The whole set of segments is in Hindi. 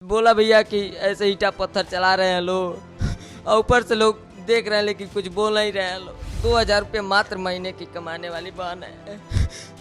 बोला भैया कि ऐसे ईटा पत्थर चला रहे हैं लोग और ऊपर से लोग देख रहे हैं लेकिन कुछ बोल नहीं रहे हैं लोग। 2000 रुपये मात्र महीने की कमाने वाली बहन है।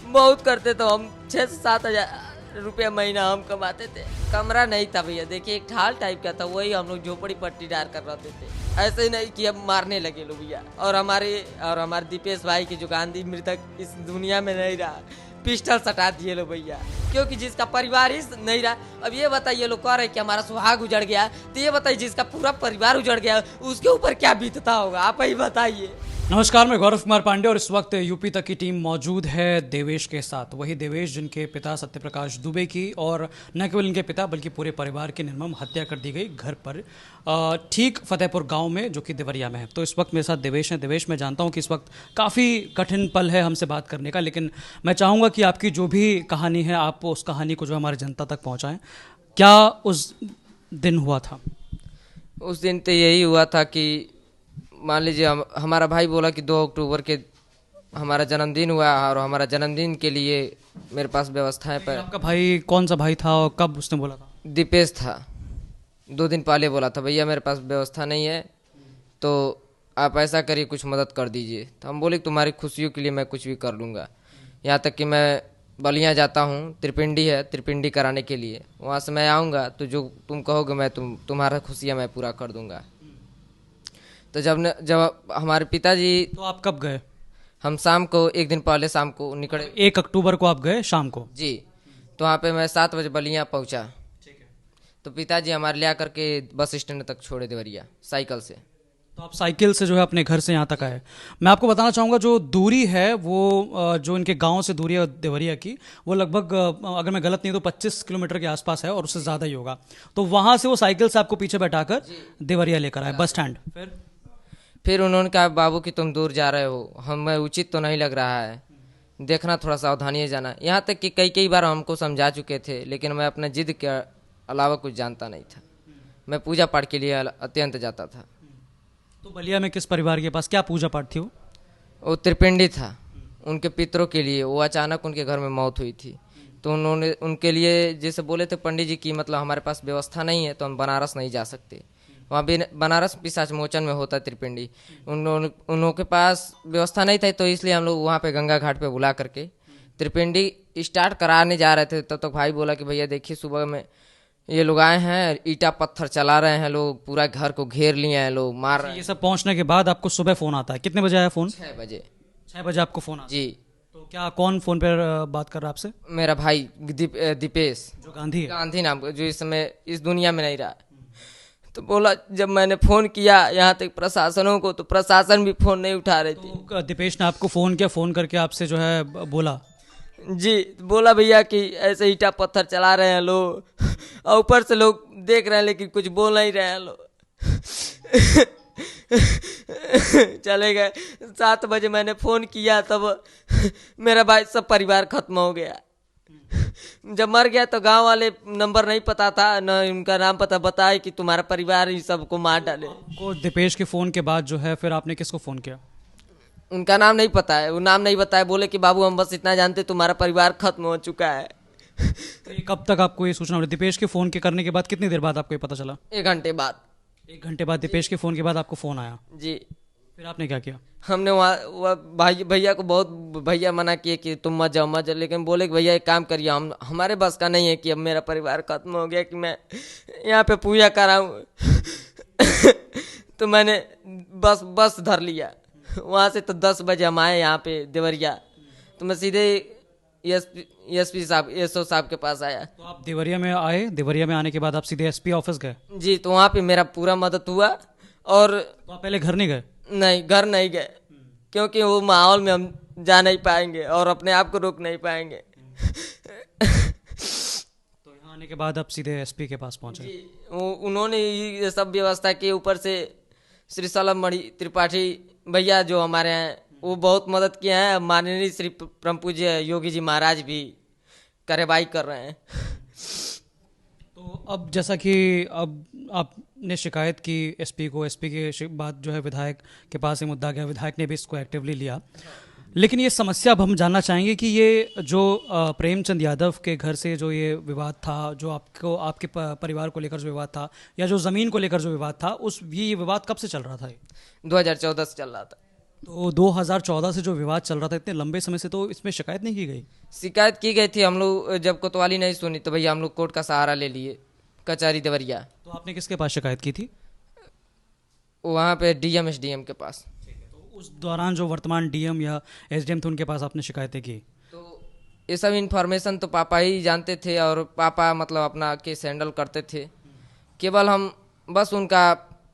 बहुत करते तो हम 6 से 7 हजार रुपया महीना हम कमाते थे। कमरा नहीं था भैया, देखिए एक ढाल टाइप का था, वही हम लोग झोपड़ी पट्टी डाल कर रहते थे। ऐसे ही नहीं कि अब मारने लगे लोग भैया। और हमारे दीपेश भाई की जो गांधी मृतक इस दुनिया में नहीं रहा, पिस्टल सटा दिए लो भैया, क्योंकि जिसका परिवार ही नहीं रहा। अब ये बताइए, लोग कह रहे कि हमारा सुहाग उजड़ गया, तो ये बताइए जिसका पूरा परिवार उजड़ गया उसके ऊपर क्या बीतता होगा, आप ही बताइए। नमस्कार, मैं गौरव कुमार पांडे और इस वक्त यूपी तक की टीम मौजूद है देवेश के साथ। वही देवेश जिनके पिता सत्यप्रकाश दुबे की और न केवल इनके पिता बल्कि पूरे परिवार की निर्मम हत्या कर दी गई घर पर, ठीक फतेहपुर गांव में जो कि देवरिया में है। तो इस वक्त मेरे साथ देवेश हैं। देवेश, मैं जानता हूं कि इस वक्त काफ़ी कठिन पल है हमसे बात करने का, लेकिन मैं चाहूँगा कि आपकी जो भी कहानी है आप उस कहानी को जो हमारी जनता तक पहुँचाएँ। क्या उस दिन हुआ था? उस दिन तो यही हुआ था कि मान लीजिए हमारा भाई बोला कि 2 अक्टूबर के हमारा जन्मदिन हुआ और हमारा जन्मदिन के लिए मेरे पास व्यवस्थाएं पर। आपका भाई कौन सा भाई था और कब उसने बोला था? दीपेश था। 2 दिन पहले बोला था, भैया मेरे पास व्यवस्था नहीं है तो आप ऐसा करिए, कुछ मदद कर दीजिए। तो हम बोले तुम्हारी खुशियों के लिए मैं कुछ भी कर लूँगा। यहाँ तक कि मैं बलिया जाता हूँ, त्रिपिंडी है, त्रिपिंडी कराने के लिए। वहाँ से मैं आऊँगा तो जो तुम कहोगे मैं तुम्हारा खुशियाँ मैं पूरा कर दूँगा। तो जब हमारे पिताजी, तो आप कब गए? हम शाम को, एक दिन पहले शाम को निकले। 1 अक्टूबर को आप गए शाम को? जी। तो वहाँ पे मैं 7 बजे बलिया पहुँचा। ठीक है। तो पिताजी हमारे ले आकर के बस स्टैंड तक छोड़े देवरिया साइकिल से। तो आप साइकिल से जो है अपने घर से यहाँ तक आए। मैं आपको बताना चाहूँगा जो दूरी है वो जो इनके गांव से दूरी है देवरिया की, वो लगभग अगर मैं गलत नहीं तो 25 किलोमीटर के आसपास है और उससे ज़्यादा ही होगा। तो वहाँ से वो साइकिल से आपको पीछे बैठाकर देवरिया लेकर आए बस स्टैंड। फिर उन्होंने कहा बाबू कि तुम दूर जा रहे हो, हमें उचित तो नहीं लग रहा है, देखना थोड़ा सावधानी से जाना। यहाँ तक कि कई बार हमको समझा चुके थे, लेकिन मैं अपने जिद के अलावा कुछ जानता नहीं था। मैं पूजा पाठ के लिए अत्यंत जाता था। तो बलिया में किस परिवार के पास क्या पूजा पाठ थी? वो त्रिपिंडी था, उनके पितरों के लिए। वो अचानक उनके घर में मौत हुई थी, तो उन्होंने उनके लिए जैसे बोले थे पंडित जी की, मतलब हमारे पास व्यवस्था नहीं है तो हम बनारस नहीं जा सकते। वहाँ भी बनारस पिशाच मोचन में होता है त्रिपिंडी। उन के पास व्यवस्था नहीं था, तो इसलिए हम लोग वहाँ पे गंगा घाट पे बुला करके त्रिपिंडी स्टार्ट कराने जा रहे थे। तब तक भाई बोला कि भैया देखिए सुबह में ये लोग आए हैं, ईटा पत्थर चला रहे हैं लोग, पूरा घर को घेर लिए हैं लोग, मार रहे हैं। ये सब पहुँचने के बाद आपको सुबह फ़ोन आता है? कितने बजे आया फ़ोन? 6 बजे। 6 बजे आपको फ़ोन आता है? जी। तो क्या कौन फ़ोन पर बात कर रहा है आपसे? मेरा भाई दीपेश, जो गांधी है? गांधी नाम का, जो इस समय इस दुनिया में नहीं रहा। तो बोला, जब मैंने फ़ोन किया यहाँ तक प्रशासनों को, तो प्रशासन भी फ़ोन नहीं उठा रही थी। तो दीपेश ने आपको फ़ोन किया, फ़ोन करके आपसे जो है बोला? जी, बोला भैया कि ऐसे ईटा पत्थर चला रहे हैं लोग और ऊपर से लोग देख रहे हैं लेकिन कुछ बोल नहीं रहे हैं लोग। चले गए। 7 बजे मैंने फ़ोन किया, तब मेरा भाई सब परिवार खत्म हो गया। जब मर गया तो गांव वाले नंबर नहीं पता था, न उनका नाम पता बताए कि तुम्हारा परिवार ही सबको मार डाले। को दीपेश के फ़ोन के बाद जो है फिर आपने किसको फ़ोन किया? उनका नाम नहीं पता है, वो नाम नहीं बताया। बोले कि बाबू हम बस इतना जानते तुम्हारा परिवार खत्म हो चुका है। तो ये कब तक आपको ये सूचना मिली? दीपेश के फ़ोन के करने के बाद कितनी देर बाद आपको ये पता चला? 1 घंटे बाद। 1 घंटे बाद दीपेश के फ़ोन के बाद आपको फ़ोन आया? जी। फिर आपने क्या किया? हमने वहाँ भैया को बहुत भैया मना किए कि तुम मत जाओ, लेकिन बोले कि भैया एक काम करिए, हमारे बस का नहीं है कि अब मेरा परिवार खत्म हो गया कि मैं यहाँ पे पूजा कराऊँ। तो मैंने बस धर लिया। वहाँ से तो 10 बजे हम आए यहाँ पे देवरिया। तो मैं सीधे एसपी साहब, एसओ साहब के पास आया। तो आप देवरिया में आए, देवरिया में आने के बाद आप सीधे एसपी ऑफिस गए? जी। तो वहाँ पे मेरा पूरा मदद हुआ। और तो आप पहले घर नहीं गए? नहीं, घर नहीं गए, क्योंकि वो माहौल में हम जा नहीं पाएंगे और अपने आप को रोक नहीं पाएंगे। तो यहाँ आने के बाद आप सीधे एसपी के पास पहुँचे? उन्होंने ये सब व्यवस्था की। ऊपर से श्री सलम त्रिपाठी भैया जो हमारे हैं, वो बहुत मदद किए हैं। माननीय श्री परम पूज्य योगी जी महाराज भी कार्रवाई कर रहे हैं। तो अब जैसा कि अब आपने शिकायत की एसपी को, एसपी के बाद जो है विधायक के पास ये मुद्दा गया, विधायक ने भी इसको एक्टिवली लिया। लेकिन ये समस्या अब हम जानना चाहेंगे कि ये जो प्रेमचंद यादव के घर से जो ये विवाद था, जो आपको आपके परिवार को लेकर जो विवाद था, या जो ज़मीन को लेकर जो विवाद था, उस ये विवाद कब से चल रहा था ये? 2014 से चल रहा था। तो 2014 से जो विवाद चल रहा था इतने लंबे समय से, तो इसमें शिकायत नहीं की गई? शिकायत की गई थी, हम लोग जब कोतवाली नहीं सुनी तो भैया हम लोग कोर्ट का सहारा ले लिए, कचहरी देवरिया। तो आपने किसके पास शिकायत की थी? वहाँ पे डीएम एसडीएम के पास। तो उस दौरान जो वर्तमान डीएम या एसडीएम थे उनके पास आपने शिकायतें की? तो ये सब इन्फॉर्मेशन तो पापा ही जानते थे और पापा मतलब अपना केस हैंडल करते थे। केवल हम बस उनका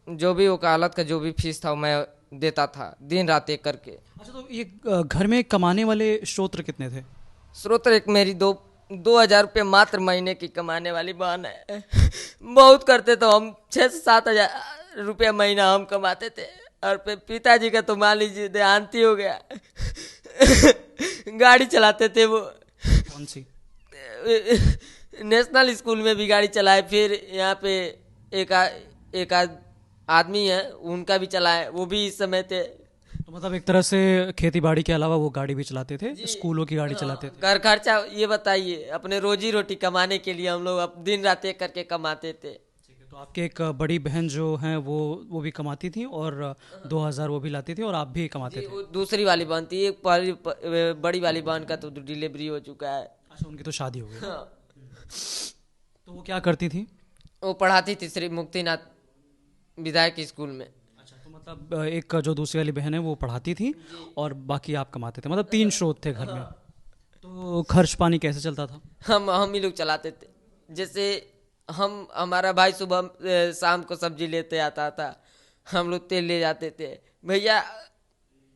जो भी वकालत का जो भी फीस था वो मैं देता था, दिन रात एक करके। अच्छा, तो ये घर में कमाने वाले स्रोत कितने थे? स्रोत एक मेरी 2,000 रुपये मात्र महीने की कमाने वाली बहन है। बहुत करते तो हम 6 से 7 हज़ार रुपया महीना हम कमाते थे। और पिताजी का तो मान लीजिए देहांत ही हो गया। गाड़ी चलाते थे वो। कौन सी? नेशनल स्कूल में भी गाड़ी चलाए, फिर यहाँ पे एक आदमी है उनका भी चलाए, वो भी इस समय थे। तो मतलब एक तरह से खेती बाड़ी के अलावा वो गाड़ी भी चलाते थे, स्कूलों की गाड़ी चलाते थे। घर खर्चा ये बताइए, अपने रोजी रोटी कमाने के लिए हम लोग दिन रात एक करके कमाते थे। ठीक है, तो आपकी एक बड़ी बहन जो हैं वो भी कमाती थी और 2000 वो भी लाती थी और आप भी कमाते थे? वो दूसरी वाली बहन थी, एक बड़ी वाली बहन का तो डिलीवरी हो चुका है। अच्छा, उनकी तो शादी हो गई। हाँ। तो वो क्या करती थी? वो पढ़ाती थी श्री मुक्तिनाथ विधायक स्कूल में। अच्छा, तो मतलब एक जो दूसरी वाली बहन है वो पढ़ाती थी और बाकी आप कमाते थे, मतलब 3 स्रोत थे घर में। तो खर्च पानी कैसे चलता था? हम ही लोग चलाते थे। जैसे हमारा भाई सुबह शाम को सब्जी लेते आता था, हम लोग तेल ले जाते थे भैया।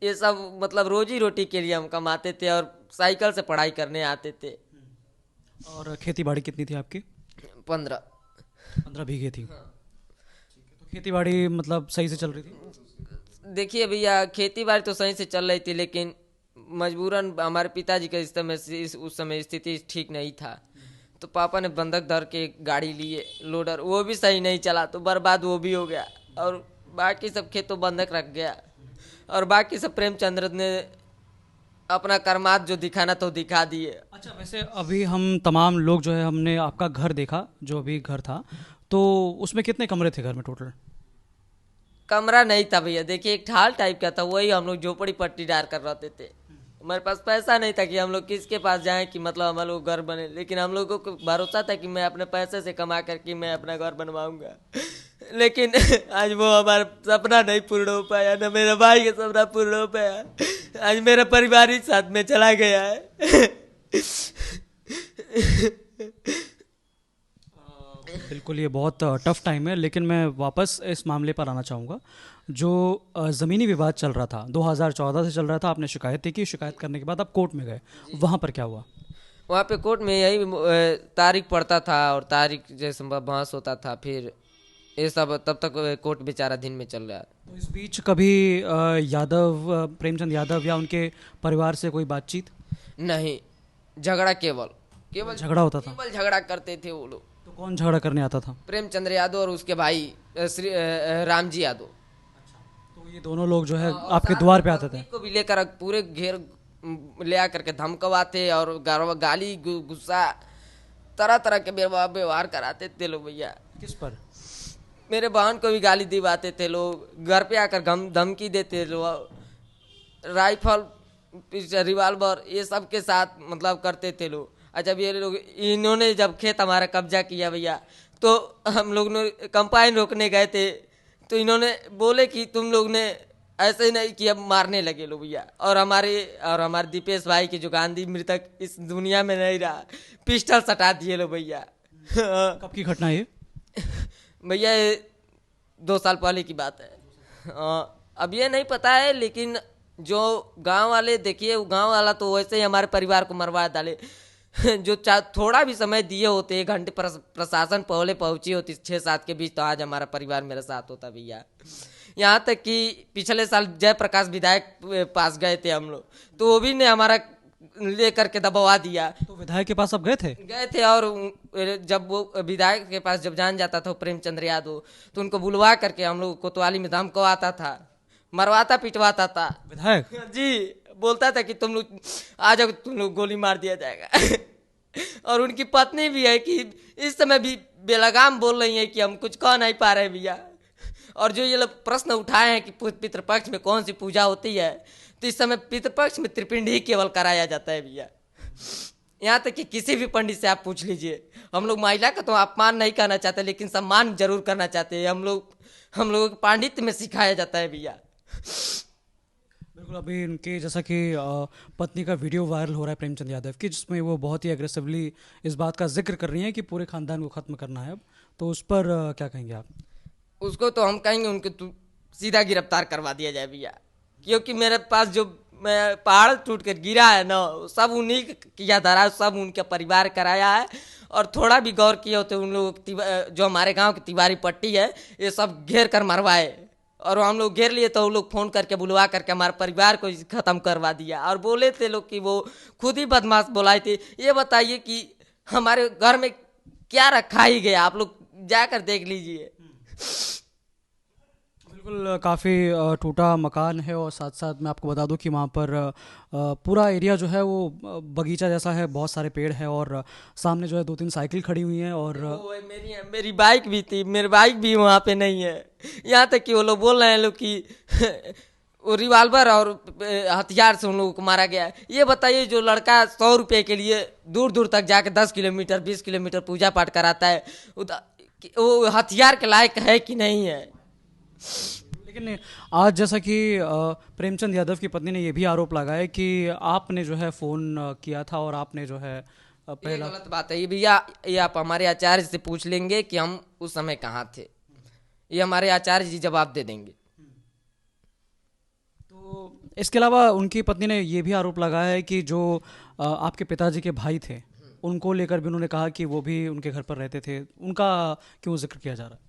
ये सब मतलब रोजी रोटी के लिए हम कमाते थे और साइकिल से पढ़ाई करने आते थे। और खेती बाड़ी कितनी थी आपकी? 15 बीघे थी। तो खेती बाड़ी मतलब सही से चल रही थी? देखिए भैया, खेती बाड़ी तो सही से चल रही थी, लेकिन मजबूरन हमारे पिताजी का उस समय स्थिति ठीक नहीं था, तो पापा ने बंधक धर के गाड़ी लिए लोडर, वो भी सही नहीं चला तो बर्बाद वो भी हो गया। और बाकी सब खेत तो बंधक रख गया। और बाकी सब प्रेमचंद्र ने अपना कर्मात जो दिखाना तो दिखा दिए। अच्छा, वैसे अभी हम तमाम लोग जो है हमने आपका घर देखा, जो अभी घर था, तो उसमें कितने कमरे थे घर में टोटल? कमरा नहीं था भैया, देखिए एक ढाल टाइप का था, वही हम लोग झोपड़ी पट्टी डाल कर रहते थे। हमारे पास पैसा नहीं था कि हम लोग किसके पास जाएं कि मतलब हमारे लोग घर बने, लेकिन हम लोगों को भरोसा था कि मैं अपने पैसे से कमा करके मैं अपना घर बनवाऊंगा। लेकिन आज वो हमारा सपना नहीं पूर्ण हो पाया, ना मेरा भाई का सपना पूर्ण हो पाया। आज मेरा परिवार ही साथ में चला गया है। बिल्कुल, ये बहुत टफ टाइम है, लेकिन मैं वापस इस मामले पर आना चाहूँगा। जो ज़मीनी विवाद चल रहा था 2014 से चल रहा था, आपने शिकायत की, शिकायत करने के बाद आप कोर्ट में गए, वहाँ पर क्या हुआ? वहाँ पे कोर्ट में यही तारीख पड़ता था और तारीख जैसे बहस होता था, फिर ये सब तब तक कोर्ट बेचारा दिन में चल रहा है। तो इस बीच कभी प्रेमचंद यादव या उनके परिवार से कोई बातचीत? नहीं, झगड़ा केवल झगड़ा होता था? केवल झगड़ा करते थे वो लोग। तो कौन झगड़ा करने आता था? प्रेमचंद्र यादव और उसके भाई श्री रामजी यादव। तो ये दोनों लोग जो है आपके द्वार पे आते थे? को भी लेकर पूरे घेर ले आकर के धमकवाते और गाली गुस्सा तरह तरह के व्यवहार कराते थे लोग भैया। किस पर? मेरे बहन को भी गाली दिवाते थे लोग, घर पे आकर धमकी देते लोग, राइफल रिवाल्वर ये सब के साथ मतलब करते थे लोग। जब ये लोग इन्होंने जब खेत हमारा कब्जा किया भैया, तो हम लोग ने कंपाइन रोकने गए थे, तो इन्होंने बोले कि तुम लोग ने ऐसे ही नहीं किया, मारने लगे लोग भैया। और हमारे दीपेश भाई के जो गांधी मृतक इस दुनिया में नहीं रहा, पिस्टल सटा दिए लो भैया। कब की घटना है? भैया 2 साल पहले की बात है। अब ये नहीं पता है, लेकिन जो गांव वाले, देखिए वो गांव वाला तो वैसे ही हमारे परिवार को मरवा डाले। जो थोड़ा भी समय दिए होते, 1 घंटे प्रशासन पहले पहुंची होती 6-7 के बीच, तो आज हमारा परिवार मेरे साथ होता भैया। यहाँ तक कि पिछले साल जयप्रकाश विधायक पास गए थे हम लोग, तो वो भी ने हमारा ले करके दबवा दिया। तो विधायक के पास आप गए थे? और जब वो विधायक के पास जब जान जाता था प्रेमचंद्र यादव, तो उनको बुलवा करके हम लोग कोतवाली में धमकवाता था। मरवाता पिटवाता था। विधायक? जी, बोलता था कि तुम लोग आ जाओ, तुम लोग गोली मार दिया जाएगा। और उनकी पत्नी भी है कि इस समय भी बेलगाम बोल रही है कि हम कुछ कह नहीं पा रहे भैया। और जो ये लोग प्रश्न उठाए हैं कि पितृपक्ष में कौन सी पूजा होती है, तो इस समय पितृपक्ष में त्रिपिंड ही केवल कराया जाता है भैया। यहाँ तक कि किसी भी पंडित से आप पूछ लीजिए, हम लोग महिला का तो अपमान नहीं करना चाहते, लेकिन सम्मान जरूर करना चाहते हैं। हम लोगों को पांडित्य में सिखाया जाता है भैया। बिल्कुल, अभी इनके जैसा कि पत्नी का वीडियो वायरल हो रहा है प्रेमचंद यादव की, जिसमें वो बहुत ही एग्रेसिवली इस बात का जिक्र कर रही हैं कि पूरे खानदान को खत्म करना है अब, तो उस पर क्या कहेंगे आप? उसको तो हम कहेंगे उनको तो सीधा गिरफ्तार करवा दिया जाए भैया, क्योंकि मेरे पास जो मैं पहाड़ टूट कर गिरा है ना, सब उन्हीं किया धरा, सब उनके परिवार कराया है। और थोड़ा भी गौर किए होते उन लोग जो हमारे गांव की तिवारी पट्टी है, ये सब घेर कर मरवाए। और हम लोग घेर लिए तो वो लोग फ़ोन करके बुलवा करके हमारे परिवार को ख़त्म करवा दिया। और बोले थे लोग कि वो खुद ही बदमाश बुलाए थे। ये बताइए कि हमारे घर में क्या रखा ही गया, आप लोग जाकर देख लीजिए। बिल्कुल, काफ़ी टूटा मकान है और साथ साथ मैं आपको बता दूं कि वहाँ पर पूरा एरिया जो है वो बगीचा जैसा है, बहुत सारे पेड़ हैं और सामने जो है 2-3 साइकिल खड़ी हुई हैं और वो मेरी बाइक भी थी, मेरी बाइक भी वहाँ पे नहीं है। यहाँ तक कि वो लोग बोल रहे हैं लोग कि वो रिवाल्वर और हथियार से उन लोगों को मारा गया है। ये बताइए, जो लड़का 100 रुपये के लिए दूर दूर तक जाके 10 किलोमीटर 20 किलोमीटर पूजा पाठ कराता है, वो हथियार के लायक है कि नहीं है? लेकिन आज जैसा कि प्रेमचंद यादव की पत्नी ने ये भी आरोप लगाया कि आपने जो है फ़ोन किया था और आपने जो है ये पहला। गलत बात है ये भैया। ये आप हमारे आचार्य से पूछ लेंगे कि हम उस समय कहाँ थे। ये हमारे आचार्य जी जवाब दे देंगे। तो इसके अलावा उनकी पत्नी ने ये भी आरोप लगाया है कि जो आपके पिताजी के भाई थे, उनको लेकर भी उन्होंने कहा कि वो भी उनके घर पर रहते थे। उनका क्यों जिक्र किया जा रहा है?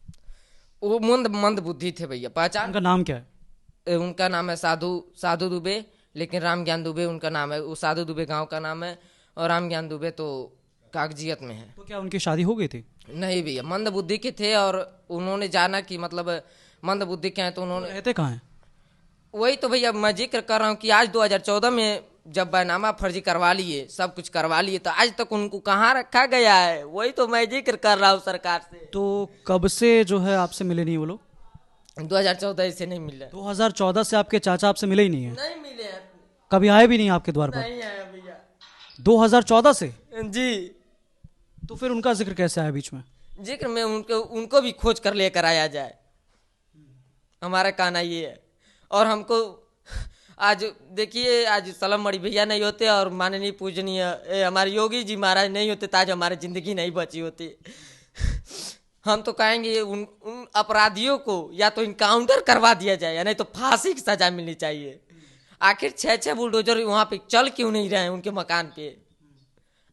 वो मंद बुद्धि थे भैया। पहचान उनका नाम क्या है? उनका नाम है साधु दुबे, लेकिन राम ज्ञान दुबे उनका नाम है। वो साधु दुबे गांव का नाम है और राम ज्ञान दुबे तो कागजियत में है। तो क्या उनकी शादी हो गई थी? नहीं भैया, मंद बुद्धि के थे और उन्होंने जाना कि मतलब मंद बुद्धि के हैं, तो उन्होंने रहते कहाँ हैं? वही तो भैया मैं जिक्र कर रहा हूँ कि आज 2014 में जब बैनामा फर्जी करवा लिए, सब कुछ करवा लिए, तो आज तक उनको कहाँ रखा गया है? वही तो मैं जिक्र कर रहा हूँ सरकार से। तो कब से जो है आपसे मिले नहीं वो लोग? 2014 से नहीं मिले। 2014 से आपके चाचा आपसे मिले ही नहीं है? नहीं मिले हैं। कभी आए भी नहीं आपके द्वार पर? नहीं आया भैया। 2014 से? जी, तो फिर उनका जिक्र कैसे आया बीच में? जिक्र में उनको भी खोज कर लेकर आया जाए, हमारा कहना ये है। और हमको आज देखिए, आज सलम मणि भैया नहीं होते और माननीय पूजनीय हमारे योगी जी महाराज नहीं होते, तो आज हमारी जिंदगी नहीं बची होती। हम तो कहेंगे उन अपराधियों को या तो इनकाउंटर करवा दिया जाए या नहीं तो फांसी की सजा मिलनी चाहिए। आखिर 6-6 बुलडोजर वहाँ पे चल क्यों नहीं रहे हैं उनके मकान पे?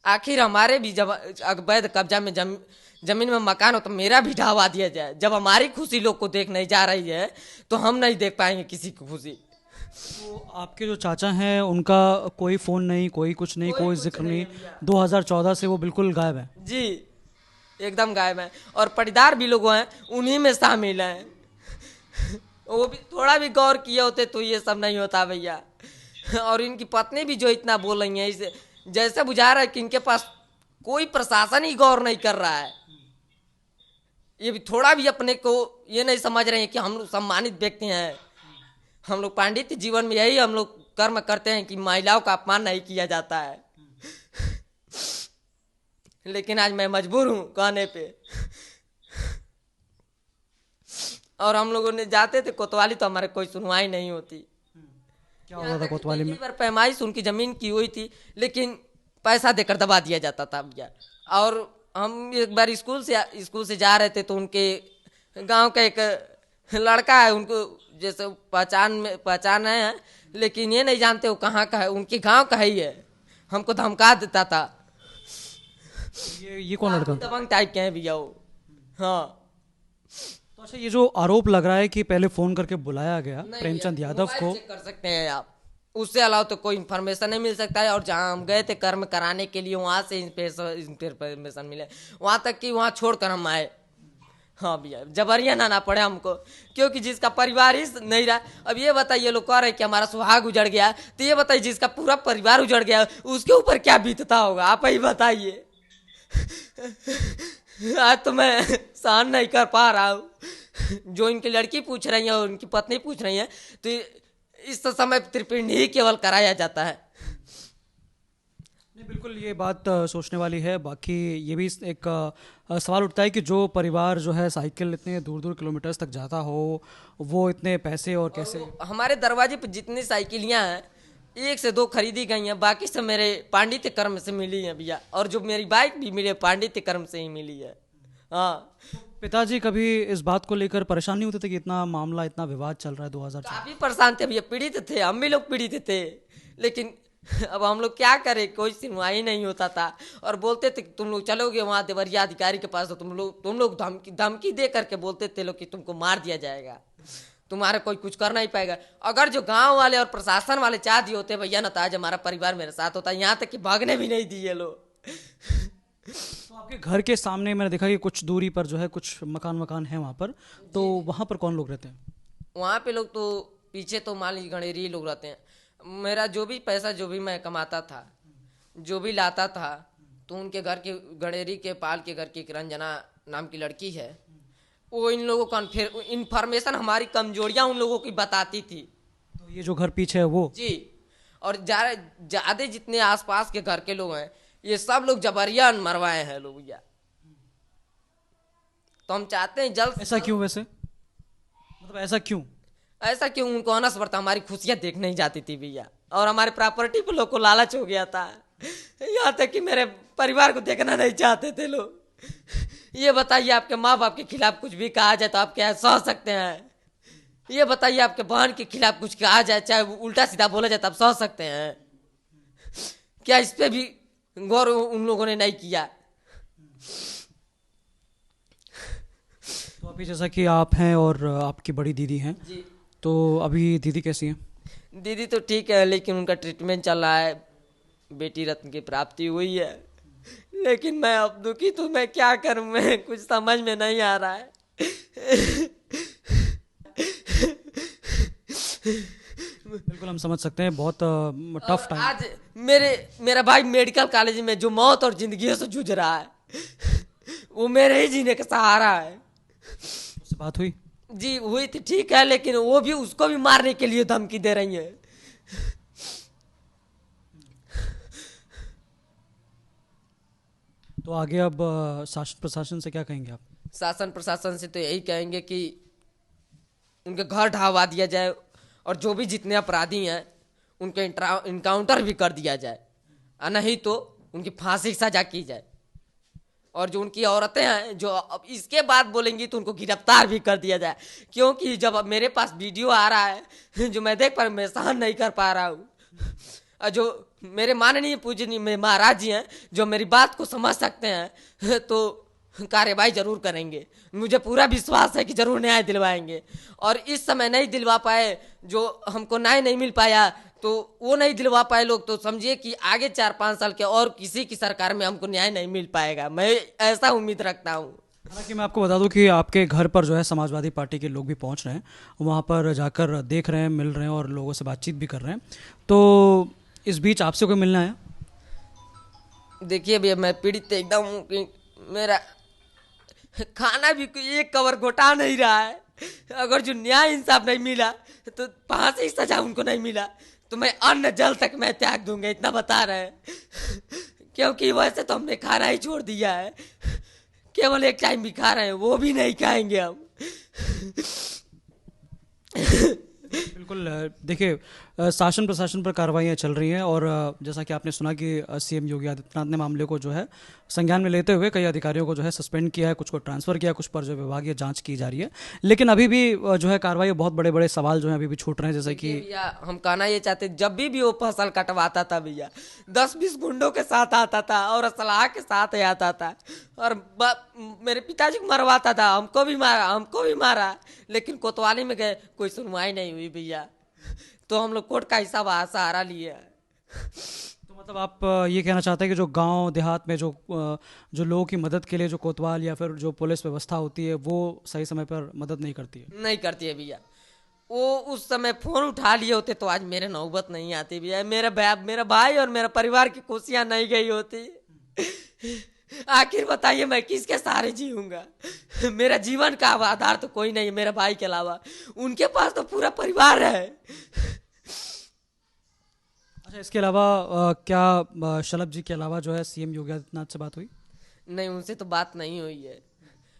आखिर हमारे भी जब अवैध कब्जा में जमीन में मकान हो तो मेरा भी ढावा दिया जाए। जब हमारी खुशी लोग को देख नहीं जा रही है तो हम नहीं देख पाएंगे किसी की खुशी। तो आपके जो चाचा हैं उनका कोई फ़ोन नहीं, कोई कुछ नहीं, कोई जिक्र नहीं? 2014 से वो बिल्कुल गायब है? जी, एकदम गायब है। और पटीदार भी लोग हैं, उन्हीं में शामिल हैं। वो भी थोड़ा भी गौर किए होते तो ये सब नहीं होता भैया। और इनकी पत्नी भी जो इतना बोल रही है, इसे जैसे बुझा रहा है कि इनके पास कोई प्रशासन ही गौर नहीं कर रहा है। ये भी थोड़ा भी अपने को ये नहीं समझ रहे हैं कि हम लोग सम्मानित व्यक्ति हैं। हम लोग पांडित्य जीवन में यही हम लोग कर्म करते हैं कि महिलाओं का अपमान नहीं किया जाता है। लेकिन आज मैं मजबूर हूँ कहने पे। और हम लोगों ने जाते थे कोतवाली तो हमारे कोई सुनवाई नहीं होती। क्या होता था कोतवाली में? बार पैमाइश उनकी जमीन की हुई थी, लेकिन पैसा देकर दबा दिया जाता था भैया। और हम एक बार स्कूल से जा रहे थे तो उनके गांव का एक लड़का है, उनको जैसे पहचान है, लेकिन ये नहीं जानते वो कहाँ का है, उनके गांव का ही है। हमको धमका देता था। ये कौन लड़का? दबंग टाइप के हैं भैया वो। हाँ, तो अच्छा, ये जो आरोप लग रहा है कि पहले फ़ोन करके बुलाया गया प्रेमचंद यादव को, मोबाइल चेक कर सकते हैं आप, उससे अलावा तो कोई इन्फॉर्मेशन नहीं मिल सकता है। और जहाँ हम गए थे कर्म कराने के लिए, वहाँ से इन्फॉर्मेशन मिले, वहाँ तक कि वहाँ छोड़कर हम आए। हाँ भैया, जबरिया ना पड़े हमको, क्योंकि जिसका परिवार ही नहीं रहा। अब ये बताइए, लोग कह रहे कि हमारा सुहाग उजड़ गया, तो ये बताइए जिसका पूरा परिवार उजड़ गया उसके ऊपर क्या बीतता होगा, आप ही बताइए। आज तो मैं सहन नहीं कर पा रहा हूँ। जो इनकी लड़की पूछ रही है और उनकी पत्नी पूछ रही है, तो इस समय त्रिपिंड ही केवल कराया जाता है। नहीं, बिल्कुल ये बात सोचने वाली है। बाकी ये भी एक सवाल उठता है कि जो परिवार जो है साइकिल इतने दूर दूर किलोमीटर्स तक जाता हो, वो इतने पैसे और कैसे। हमारे दरवाजे पर जितनी साइकिलियाँ हैं, 1 से 2 खरीदी गई हैं, बाकी सब मेरे पांडित्य कर्म से मिली हैं भैया। और जो मेरी बाइक भी मेरे पांडित्य कर्म से ही मिली है। हाँ, पिताजी कभी इस बात को लेकर परेशान नहीं होते थे कि इतना मामला, इतना विवाद चल रहा है 2004? काफी परेशान थे भैया, पीड़ित थे, हम भी लोग पीड़ित थे। लेकिन अब हम लोग क्या करें, कोई सुनवाई नहीं होता था। और बोलते थे कि तुम लोग चलोगे वहाँ देवरिया अधिकारी के पास, तो तुम लोग धमकी दे करके बोलते थे लोग कि तुमको मार दिया जाएगा, तुम्हारा कोई कुछ कर नहीं पाएगा। अगर जो गांव वाले और प्रशासन वाले चाह दिए होते भैया ना, तो आज हमारा परिवार मेरे साथ होता। यहाँ तक कि भागने भी नहीं दिए लोग। तो आपके घर के सामने मैंने देखा कि कुछ दूरी पर जो है कुछ मकान है वहाँ पर, तो वहाँ पर कौन लोग रहते हैं? वहाँ पे लोग तो पीछे तो मान लीजिए गणेरी लोग रहते हैं। मेरा जो भी पैसा, जो भी मैं कमाता था, जो भी लाता था, तो उनके घर के गणेरी के पाल के घर की एक रंजना नाम की लड़की है, वो इन लोगों का फिर इन्फॉर्मेशन हमारी कमजोरियां उन लोगों की बताती थी। तो ये जो घर पीछे है वो? जी। और ज्यादा जितने आसपास के घर के लोग हैं, ये सब लोग जबरिया मरवाए हैं लोग भैया। तो हम चाहते हैं जल्द। ऐसा क्यों वैसे, मतलब ऐसा क्यों? ऐसा क्यों? उनको अनस पड़ता, हमारी खुशियां देख नहीं जाती थी भैया, और हमारे प्रॉपर्टी पर लोग को लालच हो गया था। यहाँ तक कि मेरे परिवार को देखना नहीं चाहते थे लोग। ये बताइए, आपके माँ बाप के खिलाफ कुछ भी कहा जाए तो आप क्या सह सकते हैं? ये बताइए, आपके बहन के खिलाफ कुछ कहा जाए, चाहे वो उल्टा सीधा बोला जाए, तो आप सह सकते हैं क्या? इस पे भी गौर उन लोगों ने नहीं किया। तो अभी जैसा कि आप हैं और आपकी बड़ी दीदी हैं, जी। तो अभी दीदी कैसी हैं? दीदी तो ठीक है, लेकिन उनका ट्रीटमेंट चल रहा है, बेटी रत्न की प्राप्ति हुई है। लेकिन मैं अब दुखी, तो मैं क्या करूं, मैं कुछ समझ में नहीं आ रहा है। बिल्कुल हम समझ सकते हैं, बहुत टफ टाइम। आज मेरा भाई मेडिकल कॉलेज में जो मौत और जिंदगी से जूझ रहा है, वो मेरे ही जीने का सहारा है। उससे बात हुई? जी हुई थी, ठीक है, लेकिन वो भी उसको भी मारने के लिए धमकी दे रही है। तो आगे अब शासन प्रशासन से क्या कहेंगे आप? शासन प्रशासन से तो यही कहेंगे कि उनके घर ढहवा दिया जाए, और जो भी जितने अपराधी हैं उनके इनकाउंटर भी कर दिया जाए, और नहीं तो उनकी फांसी की सजा की जाए। और जो उनकी औरतें हैं जो अब इसके बाद बोलेंगी, तो उनको गिरफ्तार भी कर दिया जाए। क्योंकि जब अब मेरे पास वीडियो आ रहा है जो मैं देख पा रहा हूँ, मैं सहन नहीं कर पा रहा हूँ। और जो मेरे माननीय पूजनीय मेरे महाराज जी हैं, जो मेरी बात को समझ सकते हैं, तो कार्यवाही जरूर करेंगे। मुझे पूरा विश्वास है कि जरूर न्याय दिलवाएंगे। और इस समय नहीं दिलवा पाए, जो हमको न्याय नहीं मिल पाया, तो वो नहीं दिलवा पाए लोग, तो समझिए कि आगे 4-5 साल के और किसी की सरकार में हमको न्याय नहीं मिल पाएगा। मैं ऐसा उम्मीद रखता हूँ। हालांकि मैं आपको बता दूं कि आपके घर पर जो है समाजवादी पार्टी के लोग भी पहुंच रहे हैं, वहां पर जाकर देख रहे हैं, मिल रहे हैं और लोगों से बातचीत भी कर रहे हैं। तो इस बीच आपसे कोई मिलना है? देखिए भैया, मैं पीड़ित एकदम हूँ कि मेरा खाना भी एक कवर घोटा नहीं रहा है। अगर जो न्याय इंसाफ नहीं मिला, तो फांसी की सजा उनको नहीं मिला, तो मैं अन्न जल तक मैं त्याग दूंगा, इतना बता रहे हैं। क्योंकि वैसे तो हमने खाना ही छोड़ दिया है, केवल एक टाइम भी खा रहे हैं, वो भी नहीं खाएंगे हम। बिल्कुल देखिए, शासन प्रशासन पर कार्रवाइयाँ चल रही हैं और जैसा कि आपने सुना कि सीएम योगी आदित्यनाथ ने मामले को जो है संज्ञान में लेते हुए कई अधिकारियों को जो है सस्पेंड किया है, कुछ को ट्रांसफ़र किया, कुछ पर जो विभागीय जांच की जा रही है। लेकिन अभी भी जो है कार्रवाई, बहुत बड़े बड़े सवाल जो है अभी भी छूट रहे हैं, जैसे कि भैया हम कहना ये चाहते, जब भी वो फसल कटवाता था भैया, 10-20 गुंडों के साथ आता था और असलाह के साथ ही आता था, और मेरे पिताजी को मरवाता था, हमको भी मारा। लेकिन कोतवाली में गए, कोई सुनवाई नहीं हुई भैया, तो हम लोग कोर्ट का हिसाब सहारा लिए। तो मतलब आप ये कहना चाहते हैं कि जो गांव देहात में जो लोगों की मदद के लिए जो कोतवाल या फिर जो पुलिस व्यवस्था होती है वो सही समय पर मदद नहीं करती है। नहीं करती है भैया। वो उस समय फोन उठा लिए होते तो आज मेरे नौबत नहीं आती भैया। मेरा भाई और मेरा परिवार की खुशियां नहीं गई होती। आखिर बताइए मैं किसके सहारे जीऊंगा? मेरा जीवन का आधार तो कोई नहीं है मेरा भाई के अलावा। उनके पास तो पूरा परिवार है। अच्छा, इसके अलावा क्या शलभ जी के अलावा जो है सीएम योगी आदित्यनाथ से बात हुई? नहीं, उनसे तो बात नहीं हुई है।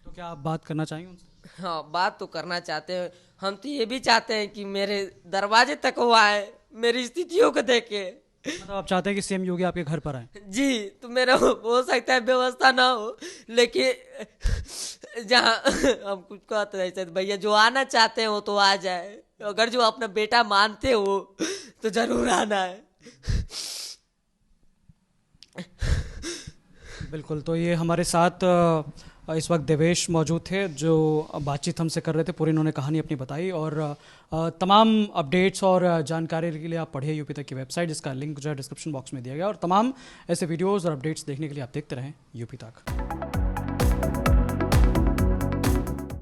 तो क्या आप बात करना चाहेंगे उनसे? हाँ, बात तो करना चाहते हैं। हम तो ये भी चाहते हैं कि मेरे दरवाजे तक वो आए, मेरी स्थितियों को देखे। मतलब आप चाहते हैं कि सीएम योगी आपके घर पर आए? जी, तो मेरा हो सकता है व्यवस्था ना हो, लेकिन जहाँ हम कुछ कहते हैं ऐसे भैया जो आना चाहते हैं वो तो आ जाए। अगर जो अपना बेटा मानते हो तो जरूर आना है। बिल्कुल, तो ये हमारे साथ इस वक्त देवेश मौजूद थे जो बातचीत हमसे कर रहे थे। पूरी इन्होंने कहानी अपनी बताई और तमाम अपडेट्स और जानकारी के लिए आप पढ़िए यूपी तक की वेबसाइट, जिसका लिंक जो है डिस्क्रिप्शन बॉक्स में दिया गया। और तमाम ऐसे वीडियोस और अपडेट्स देखने के लिए आप देखते रहें यूपी तक।